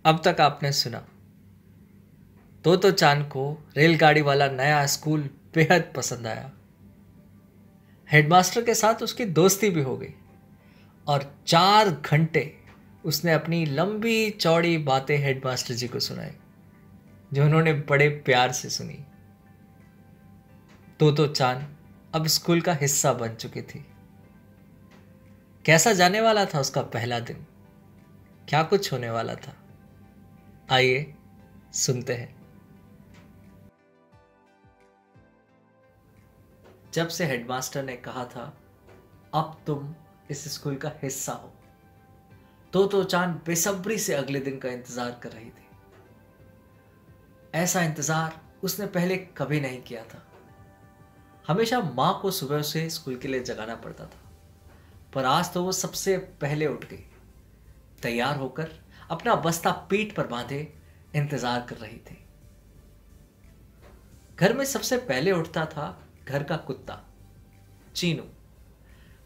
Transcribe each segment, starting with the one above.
अब तक आपने सुना तो चांद को रेलगाड़ी वाला नया स्कूल बेहद पसंद आया। हेडमास्टर के साथ उसकी दोस्ती भी हो गई और 4 घंटे उसने अपनी लंबी चौड़ी बातें हेडमास्टर जी को सुनाई, जो उन्होंने बड़े प्यार से सुनी। तो चांद अब स्कूल का हिस्सा बन चुकी थी। कैसा जाने वाला था उसका पहला दिन, क्या कुछ होने वाला था, आइए सुनते हैं। जब से हेडमास्टर ने कहा था अब तुम इस स्कूल का हिस्सा हो, तो चांद बेसब्री से अगले दिन का इंतजार कर रही थी। ऐसा इंतजार उसने पहले कभी नहीं किया था। हमेशा माँ को सुबह से स्कूल के लिए जगाना पड़ता था, पर आज तो वो सबसे पहले उठ गई, तैयार होकर अपना बस्ता पीठ पर बांधे इंतजार कर रही थी। घर में सबसे पहले उठता था घर का कुत्ता चीनू।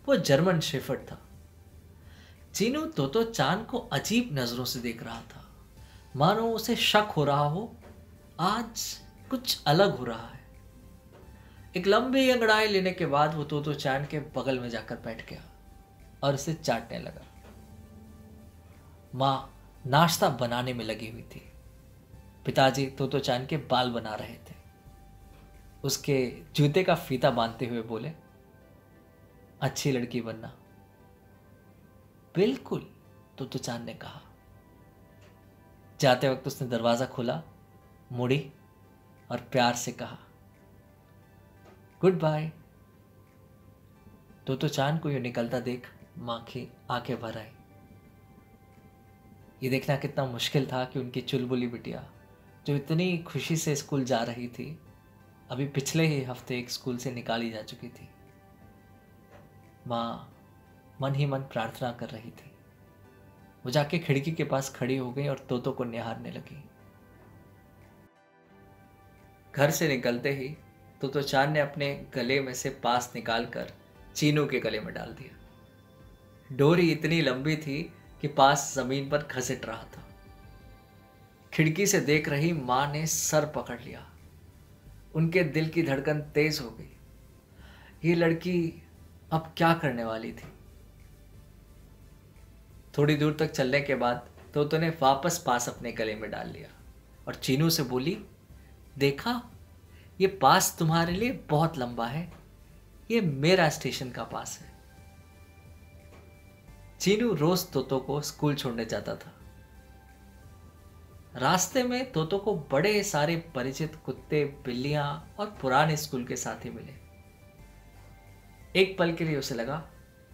वो जर्मन शेफर्ड था। चीनू तो चांद को अजीब नजरों से देख रहा था, मानो उसे शक हो रहा हो आज कुछ अलग हो रहा है। एक लंबी अंगड़ाई लेने के बाद वो तो चांद के बगल में जाकर बैठ गया और उसे चाटने लगा। माँ नाश्ता बनाने में लगी हुई थी। पिताजी तो चांद के बाल बना रहे थे। उसके जूते का फीता बांधते हुए बोले, अच्छी लड़की बनना। बिल्कुल, तो चांद ने कहा। जाते वक्त उसने दरवाजा खोला, मुड़ी और प्यार से कहा, गुड बाय। तो चांद को यह निकलता देख माँ की आंखें भर आई। ये देखना कितना मुश्किल था कि उनकी चुलबुली बिटिया, जो इतनी खुशी से स्कूल जा रही थी, अभी पिछले ही हफ्ते एक स्कूल से निकाली जा चुकी थी। माँ मन ही मन प्रार्थना कर रही थी। वो जाके खिड़की के पास खड़ी हो गई और तोतो को निहारने लगी। घर से निकलते ही तो चांद ने अपने गले में से पास निकालकर चीनू के गले में डाल दिया। डोरी इतनी लंबी थी कि पास जमीन पर घसीट रहा था। खिड़की से देख रही माँ ने सर पकड़ लिया। उनके दिल की धड़कन तेज हो गई। ये लड़की अब क्या करने वाली थी। थोड़ी दूर तक चलने के बाद तो ने वापस पास अपने गले में डाल लिया और चीनू से बोली, देखा, ये पास तुम्हारे लिए बहुत लंबा है, ये मेरा स्टेशन का पास है। चीनू रोज तोतो को स्कूल छोड़ने जाता था। रास्ते में तोतो को बड़े सारे परिचित कुत्ते, बिल्लियां और पुराने स्कूल के साथी मिले। एक पल के लिए उसे लगा,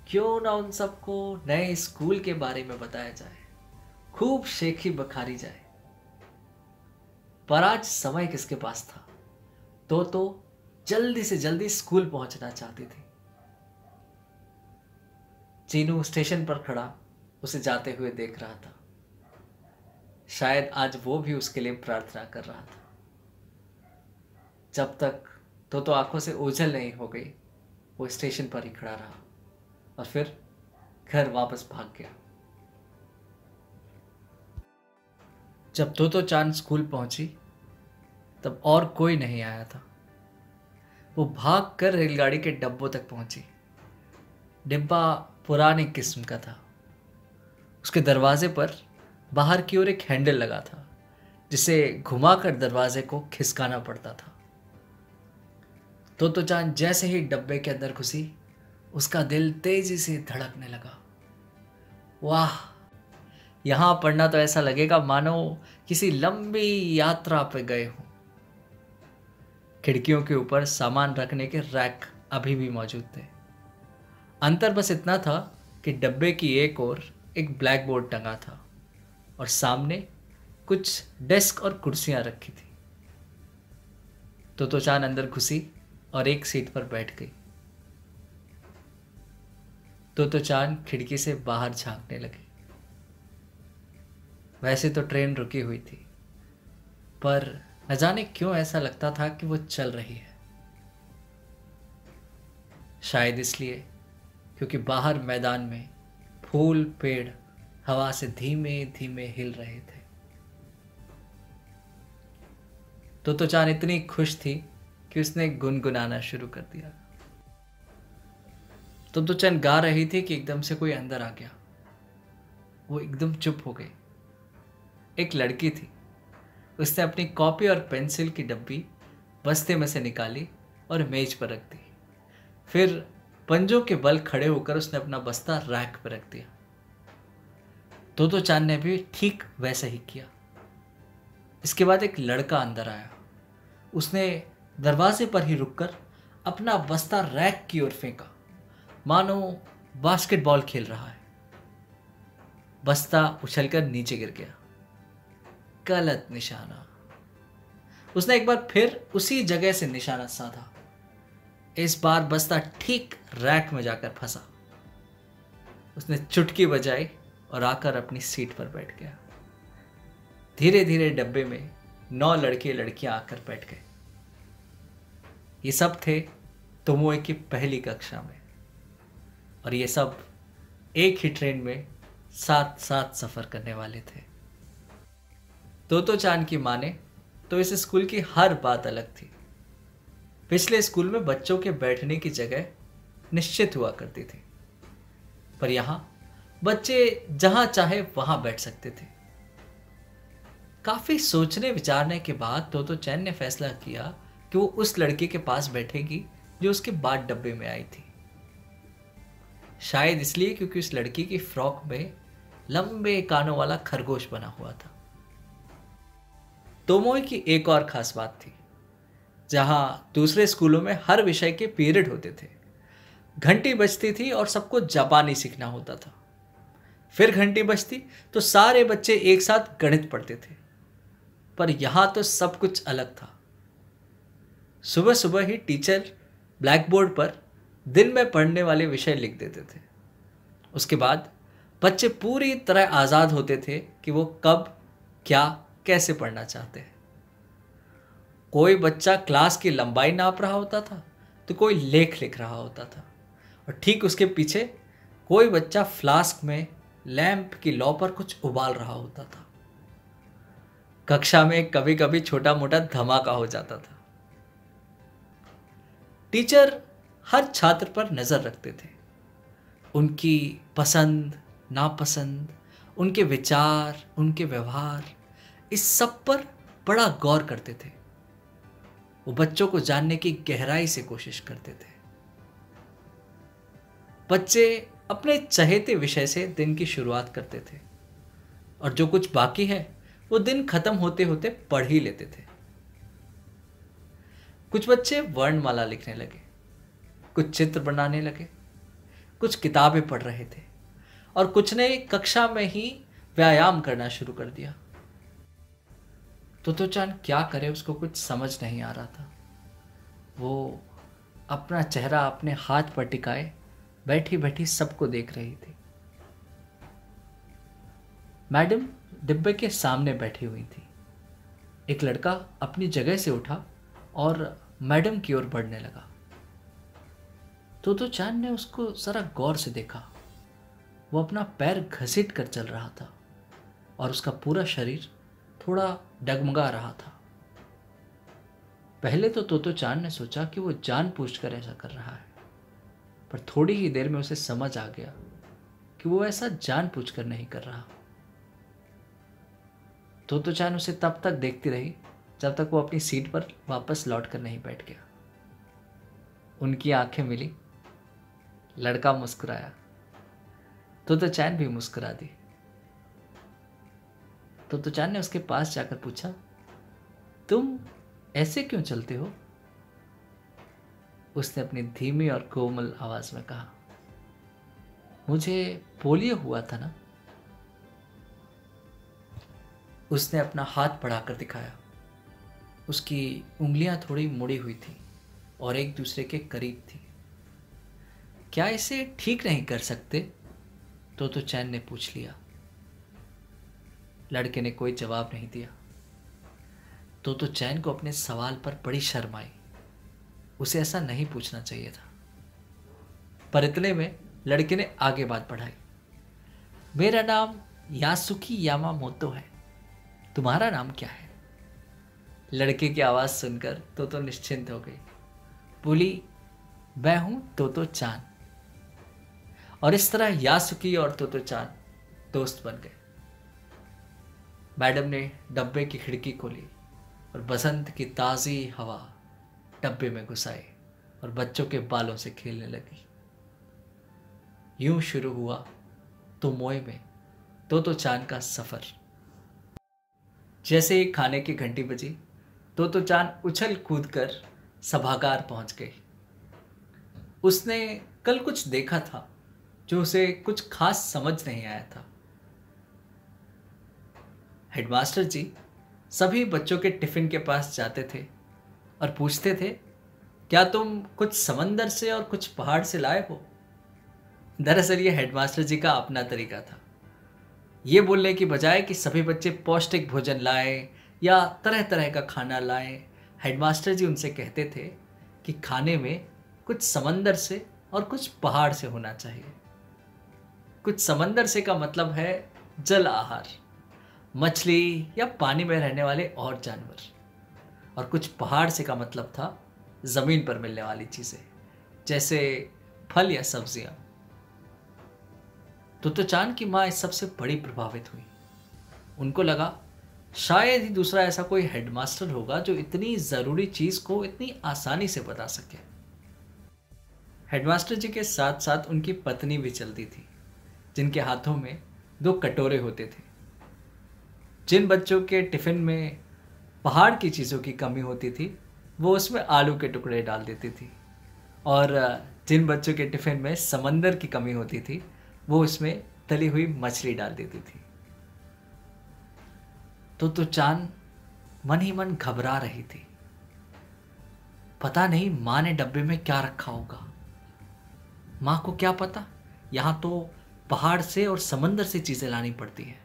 क्यों ना उन सबको नए स्कूल के बारे में बताया जाए, खूब शेखी बखारी जाए। पर आज समय किसके पास था। तो जल्दी से जल्दी स्कूल पहुंचना चाहती थी। चीनू स्टेशन पर खड़ा उसे जाते हुए देख रहा था। शायद आज वो भी उसके लिए प्रार्थना कर रहा था। जब तक तो आंखों से ओझल नहीं हो गई, वो स्टेशन पर ही खड़ा रहा और फिर घर वापस भाग गया। जब तो चांद स्कूल पहुंची तब और कोई नहीं आया था। वो भाग कर रेलगाड़ी के डब्बों तक पहुंची। डिब्बा पुराने किस्म का था। उसके दरवाजे पर बाहर की ओर एक हैंडल लगा था, जिसे घुमाकर दरवाजे को खिसकाना पड़ता था। तो चांद जैसे ही डब्बे के अंदर घुसी, उसका दिल तेजी से धड़कने लगा। वाह, यहां पढ़ना तो ऐसा लगेगा मानो किसी लंबी यात्रा पे गए हों। खिड़कियों के ऊपर सामान रखने के रैक अभी भी मौजूद थे। अंतर बस इतना था कि डब्बे की एक ओर एक ब्लैक बोर्ड टंगा था और सामने कुछ डेस्क और कुर्सियां रखी थी। तो चांद अंदर घुसी और एक सीट पर बैठ गई। तो चांद खिड़की से बाहर झांकने लगी। वैसे तो ट्रेन रुकी हुई थी, पर न जाने क्यों ऐसा लगता था कि वो चल रही है। शायद इसलिए क्योंकि बाहर मैदान में फूल पेड़ हवा से धीमे धीमे हिल रहे थे। तो चान इतनी खुश थी कि उसने गुनगुनाना शुरू कर दिया। तो चान गा रही थी कि एकदम से कोई अंदर आ गया। वो एकदम चुप हो गई। एक लड़की थी। उसने अपनी कॉपी और पेंसिल की डब्बी बस्ते में से निकाली और मेज पर रख दी। फिर पंजों के बल खड़े होकर उसने अपना बस्ता रैक पर रख दिया। तो चांद ने भी ठीक वैसा ही किया। इसके बाद एक लड़का अंदर आया। उसने दरवाजे पर ही रुककर अपना बस्ता रैक की ओर फेंका, मानो बास्केटबॉल खेल रहा है। बस्ता उछलकर नीचे गिर गया। गलत निशाना। उसने एक बार फिर उसी जगह से निशाना साधा। इस बार बस्ता ठीक रैक में जाकर फंसा। उसने चुटकी बजाई और आकर अपनी सीट पर बैठ गया। धीरे धीरे डब्बे में 9 लड़के लड़कियां आकर बैठ गए। ये सब थे तोमोए की पहली कक्षा में, और ये सब एक ही ट्रेन में साथ साथ सफर करने वाले थे। तो चान की माने तो इस स्कूल की हर बात अलग थी। पिछले स्कूल में बच्चों के बैठने की जगह निश्चित हुआ करती थी, पर यहां बच्चे जहां चाहे वहां बैठ सकते थे। काफी सोचने विचारने के बाद तो चैन ने फैसला किया कि वो उस लड़की के पास बैठेगी जो उसके बाद डब्बे में आई थी। शायद इसलिए क्योंकि उस लड़की की फ्रॉक में लंबे कानों वाला खरगोश बना हुआ था। तोमोए की एक और खास बात थी। जहां दूसरे स्कूलों में हर विषय के पीरियड होते थे, घंटी बजती थी और सबको जापानी सीखना होता था। फिर घंटी बजती तो सारे बच्चे एक साथ गणित पढ़ते थे। पर यहां तो सब कुछ अलग था। सुबह सुबह ही टीचर ब्लैक बोर्ड पर दिन में पढ़ने वाले विषय लिख देते थे। उसके बाद बच्चे पूरी तरह आज़ाद होते थे कि वो कब क्या कैसे पढ़ना चाहते हैं। कोई बच्चा क्लास की लंबाई नाप रहा होता था तो कोई लेख लिख रहा होता था, और ठीक उसके पीछे कोई बच्चा फ्लास्क में लैंप की लौ पर कुछ उबाल रहा होता था। कक्षा में कभी कभी छोटा मोटा धमाका हो जाता था। टीचर हर छात्र पर नजर रखते थे। उनकी पसंद नापसंद, उनके विचार, उनके व्यवहार, इस सब पर बड़ा गौर करते थे। वो बच्चों को जानने की गहराई से कोशिश करते थे। बच्चे अपने चहेते विषय से दिन की शुरुआत करते थे, और जो कुछ बाकी है वो दिन खत्म होते होते पढ़ ही लेते थे। कुछ बच्चे वर्णमाला लिखने लगे, कुछ चित्र बनाने लगे, कुछ किताबें पढ़ रहे थे, और कुछ ने कक्षा में ही व्यायाम करना शुरू कर दिया। तो चांद क्या करे, उसको कुछ समझ नहीं आ रहा था। वो अपना चेहरा अपने हाथ पर टिकाए बैठी बैठी सबको देख रही थी। मैडम डिब्बे के सामने बैठी हुई थी। एक लड़का अपनी जगह से उठा और मैडम की ओर बढ़ने लगा। तो चांद ने उसको जरा गौर से देखा। वो अपना पैर घसीट कर चल रहा था और उसका पूरा शरीर थोड़ा डगमगा रहा था। पहले तो चांद ने सोचा कि वो जानबूझकर ऐसा कर रहा है, पर थोड़ी ही देर में उसे समझ आ गया कि वो ऐसा जानबूझकर नहीं कर रहा। तो चांद उसे तब तक देखती रही जब तक वो अपनी सीट पर वापस लौट कर नहीं बैठ गया। उनकी आंखें मिली, लड़का मुस्कुराया, तो चांद भी मुस्कुरा दी। तो चांद ने उसके पास जाकर पूछा, तुम ऐसे क्यों चलते हो? उसने अपनी धीमी और कोमल आवाज में कहा, मुझे पोलियो हुआ था ना। उसने अपना हाथ बढ़ाकर दिखाया। उसकी उंगलियां थोड़ी मुड़ी हुई थी और एक दूसरे के करीब थी। क्या इसे ठीक नहीं कर सकते? तो चैन ने पूछ लिया। लड़के ने कोई जवाब नहीं दिया। तो चैन को अपने सवाल पर बड़ी शर्म आई। उसे ऐसा नहीं पूछना चाहिए था, पर इतने में लड़के ने आगे बात बढ़ाई। मेरा नाम यासुकी यामामोतो है, तुम्हारा नाम क्या है? लड़के की आवाज़ सुनकर तोतो निश्चिंत हो गई। बोली, मैं हूं तोतो चान। और इस तरह यासुकी और तोतो चान दोस्त बन गए। मैडम ने डब्बे की खिड़की खोली और बसंत की ताज़ी हवा डब्बे में घुसाई और बच्चों के बालों से खेलने लगी। यूं शुरू हुआ तोमोए में तोतो चान का सफर। जैसे ही खाने की घंटी बजी, तोतो चान उछल कूद कर सभागार पहुंच गई। उसने कल कुछ देखा था जो उसे कुछ खास समझ नहीं आया था। हेडमास्टर जी सभी बच्चों के टिफिन के पास जाते थे और पूछते थे, क्या तुम कुछ समंदर से और कुछ पहाड़ से लाए हो? दरअसल ये हेडमास्टर जी का अपना तरीका था। ये बोलने की बजाय कि सभी बच्चे पौष्टिक भोजन लाएं या तरह तरह का खाना लाएं, हेडमास्टर जी उनसे कहते थे कि खाने में कुछ समंदर से और कुछ पहाड़ से होना चाहिए। कुछ समंदर से का मतलब है जल आहार, मछली या पानी में रहने वाले और जानवर, और कुछ पहाड़ से का मतलब था जमीन पर मिलने वाली चीजें, जैसे फल या सब्जियां। तो चांद की माँ इस सबसे बड़ी प्रभावित हुई। उनको लगा शायद ही दूसरा ऐसा कोई हेडमास्टर होगा जो इतनी जरूरी चीज को इतनी आसानी से बता सके। हेडमास्टर जी के साथ साथ उनकी पत्नी भी चलती थी, जिनके हाथों में 2 कटोरे होते थे। जिन बच्चों के टिफिन में पहाड़ की चीज़ों की कमी होती थी, वो उसमें आलू के टुकड़े डाल देती थी, और जिन बच्चों के टिफिन में समंदर की कमी होती थी, वो उसमें तली हुई मछली डाल देती थी। तो चांद मन ही मन घबरा रही थी। पता नहीं माँ ने डब्बे में क्या रखा होगा। माँ को क्या पता, यहां तो पहाड़ से और समंदर से चीजें लानी पड़ती है।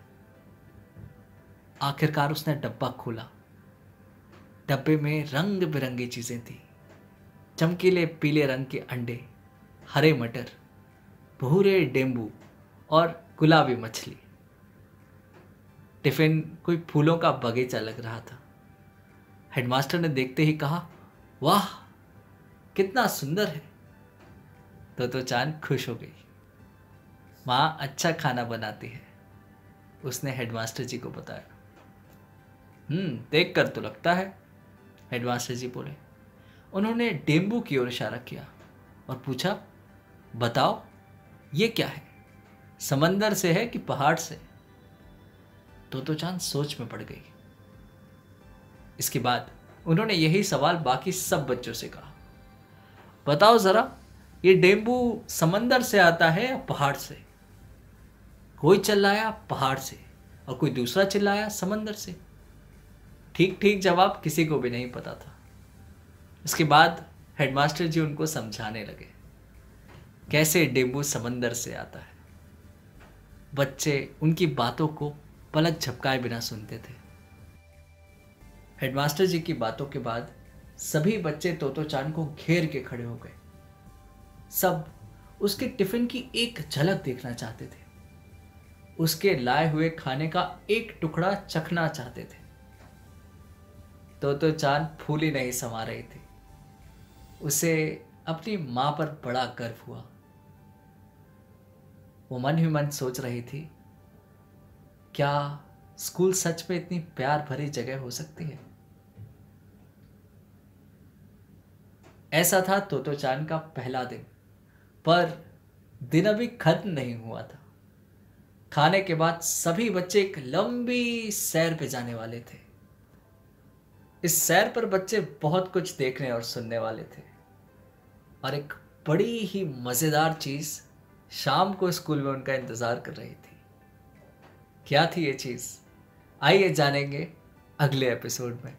आखिरकार उसने डब्बा खोला। डब्बे में रंग बिरंगी चीजें थी। चमकीले पीले रंग के अंडे, हरे मटर, भूरे डेम्बू और गुलाबी मछली। टिफिन कोई फूलों का बगीचा लग रहा था। हेडमास्टर ने देखते ही कहा, वाह कितना सुंदर है। तो चांद खुश हो गई। माँ अच्छा खाना बनाती है, उसने हेडमास्टर जी को बताया। देख कर तो लगता है, हेडमास्टर जी बोले। उन्होंने डेम्बू की ओर इशारा किया और पूछा, बताओ ये क्या है, समंदर से है कि पहाड़ से? तो चांद सोच में पड़ गई। इसके बाद उन्होंने यही सवाल बाकी सब बच्चों से कहा, बताओ जरा, ये डेम्बू समंदर से आता है या पहाड़ से? कोई चिल्लाया पहाड़ से और कोई दूसरा चिल्लाया समंदर से। ठीक ठीक जवाब किसी को भी नहीं पता था। इसके बाद हेडमास्टर जी उनको समझाने लगे कैसे डेम्बू समंदर से आता है। बच्चे उनकी बातों को पलक झपकाए बिना सुनते थे। हेडमास्टर जी की बातों के बाद सभी बच्चे तोतो चान को घेर के खड़े हो गए। सब उसके टिफिन की एक झलक देखना चाहते थे, उसके लाए हुए खाने का एक टुकड़ा चखना चाहते थे। तो चांद फूली नहीं समा रही थी। उसे अपनी मां पर बड़ा गर्व हुआ। वो मन ही मन सोच रही थी, क्या स्कूल सच में इतनी प्यार भरी जगह हो सकती है? ऐसा था तो चांद का पहला दिन, पर दिन अभी खत्म नहीं हुआ था। खाने के बाद सभी बच्चे एक लंबी सैर पे जाने वाले थे। इस सैर पर बच्चे बहुत कुछ देखने और सुनने वाले थे, और एक बड़ी ही मजेदार चीज शाम को स्कूल में उनका इंतजार कर रही थी। क्या थी ये चीज? आइए जानेंगे अगले एपिसोड में।